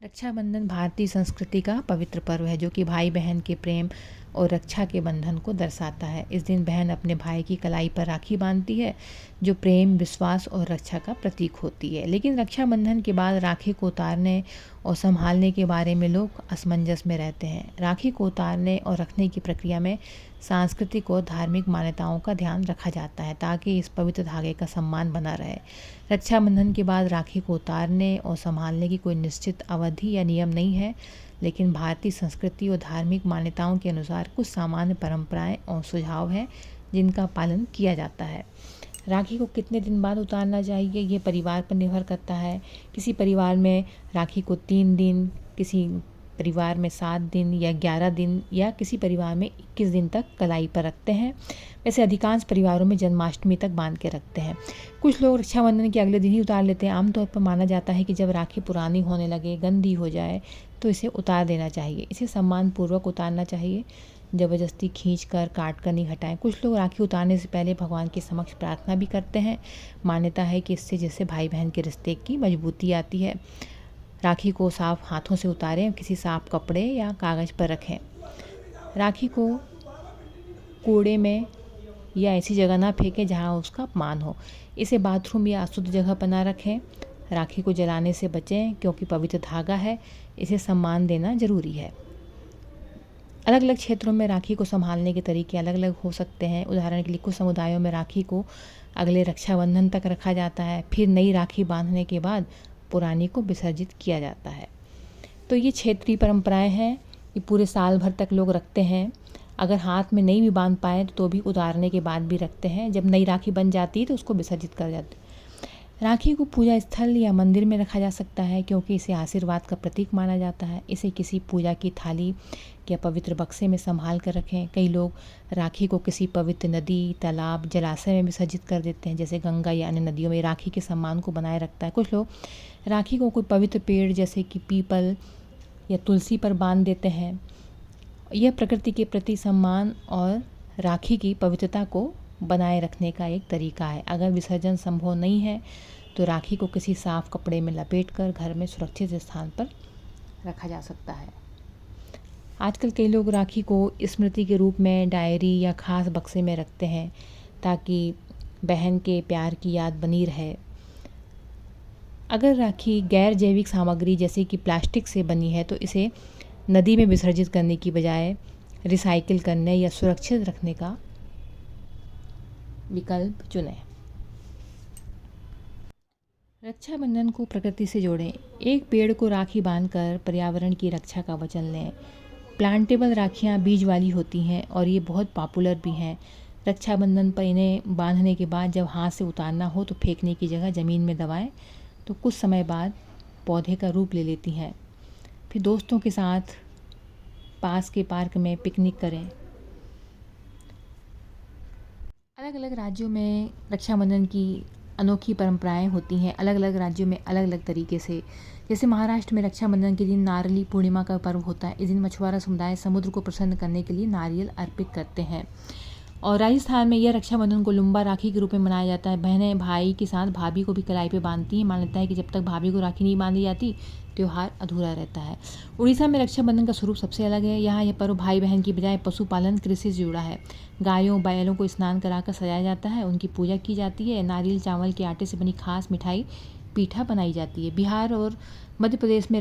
रक्षाबंधन भारतीय संस्कृति का पवित्र पर्व है जो कि भाई बहन के प्रेम और रक्षा के बंधन को दर्शाता है। इस दिन बहन अपने भाई की कलाई पर राखी बांधती है जो प्रेम, विश्वास और रक्षा का प्रतीक होती है। लेकिन रक्षाबंधन के बाद राखी को उतारने और संभालने के बारे में लोग असमंजस में रहते हैं। राखी को उतारने और रखने की प्रक्रिया में सांस्कृतिक और धार्मिक मान्यताओं का ध्यान रखा जाता है ताकि इस पवित्र धागे का सम्मान बना रहे। रक्षाबंधन के बाद राखी को उतारने और संभालने की कोई निश्चित अवधि या नियम नहीं है, लेकिन भारतीय संस्कृति और धार्मिक मान्यताओं के अनुसार कुछ सामान्य परंपराएं और सुझाव हैं जिनका पालन किया जाता है। राखी को कितने दिन बाद उतारना चाहिए ये परिवार पर निर्भर करता है। किसी परिवार में राखी को 3 दिन, किसी परिवार में 7 दिन या 11 दिन या किसी परिवार में 21 दिन तक कलाई पर रखते हैं। वैसे अधिकांश परिवारों में जन्माष्टमी तक बांध के रखते हैं। कुछ लोग रक्षाबंधन के अगले दिन ही उतार लेते हैं। आमतौर पर माना जाता है कि जब राखी पुरानी होने लगे, गंदी हो जाए तो इसे उतार देना चाहिए। इसे सम्मानपूर्वक उतारना चाहिए, ज़बरदस्ती खींच कर, काट कर नहीं हटाएं। कुछ लोग राखी उतारने से पहले भगवान के समक्ष प्रार्थना भी करते हैं। मान्यता है कि इससे जैसे भाई बहन के रिश्ते की मजबूती आती है। राखी को साफ हाथों से उतारें, किसी साफ कपड़े या कागज़ पर रखें। राखी को कूड़े में या ऐसी जगह ना फेंकें जहां उसका अपमान हो। इसे बाथरूम या अशुद्ध जगह पर ना रखें। राखी को जलाने से बचें क्योंकि पवित्र धागा है, इसे सम्मान देना ज़रूरी है। अलग अलग क्षेत्रों में राखी को संभालने के तरीके अलग अलग हो सकते हैं। उदाहरण के लिए कुछ समुदायों में राखी को अगले रक्षाबंधन तक रखा जाता है, फिर नई राखी बांधने के बाद पुरानी को विसर्जित किया जाता है। तो ये क्षेत्रीय परंपराएं हैं, ये पूरे साल भर तक लोग रखते हैं। अगर हाथ में नहीं भी बांध पाए तो भी उतारने के बाद भी रखते हैं। जब नई राखी बन जाती है तो उसको विसर्जित कर जाते हैं। राखी को पूजा स्थल या मंदिर में रखा जा सकता है क्योंकि इसे आशीर्वाद का प्रतीक माना जाता है। इसे किसी पूजा की थाली या पवित्र बक्से में संभाल कर रखें। कई लोग राखी को किसी पवित्र नदी, तालाब, जलाशय में विसर्जित कर देते हैं, जैसे गंगा या अन्य नदियों में। राखी के सम्मान को बनाए रखता है। कुछ लोग राखी को कोई पवित्र पेड़ जैसे कि पीपल या तुलसी पर बांध देते हैं। यह प्रकृति के प्रति सम्मान और राखी की पवित्रता को बनाए रखने का एक तरीका है। अगर विसर्जन संभव नहीं है तो राखी को किसी साफ कपड़े में लपेटकर घर में सुरक्षित स्थान पर रखा जा सकता है। आजकल कई लोग राखी को स्मृति के रूप में डायरी या खास बक्से में रखते हैं ताकि बहन के प्यार की याद बनी रहे। अगर राखी गैर जैविक सामग्री जैसे कि प्लास्टिक से बनी है तो इसे नदी में विसर्जित करने की बजाय रिसाइकिल करने या सुरक्षित रखने का विकल्प चुनें। रक्षाबंधन को प्रकृति से जोड़ें। एक पेड़ को राखी बांधकर पर्यावरण की रक्षा का वचन लें। प्लांटेबल राखियाँ बीज वाली होती हैं और ये बहुत पॉपुलर भी हैं। रक्षाबंधन पर इन्हें बांधने के बाद जब हाथ से उतारना हो तो फेंकने की जगह ज़मीन में दबाएं, तो कुछ समय बाद पौधे का रूप ले लेती हैं। फिर दोस्तों के साथ पास के पार्क में पिकनिक करें। अलग अलग राज्यों में रक्षाबंधन की अनोखी परंपराएं होती हैं। अलग अलग राज्यों में अलग अलग तरीके से। जैसे महाराष्ट्र में रक्षाबंधन के दिन नारियल पूर्णिमा का पर्व होता है। इस दिन मछुआरा समुदाय समुद्र को प्रसन्न करने के लिए नारियल अर्पित करते हैं। और राजस्थान में यह रक्षाबंधन को लुम्बा राखी के रूप में मनाया जाता है। बहनें भाई के साथ भाभी को भी कलाई पे बांधती हैं। मान्यता है कि जब तक भाभी को राखी नहीं बांधी जाती त्योहार अधूरा रहता है। उड़ीसा में रक्षाबंधन का स्वरूप सबसे अलग है। यहाँ यह पर्व भाई बहन की बजाय पशुपालन, कृषि से जुड़ा है। गायों बैलों को स्नान कराकर सजाया जाता है, उनकी पूजा की जाती है। नारियल चावल के आटे से बनी खास मिठाई पीठा बनाई जाती है। बिहार और मध्य प्रदेश में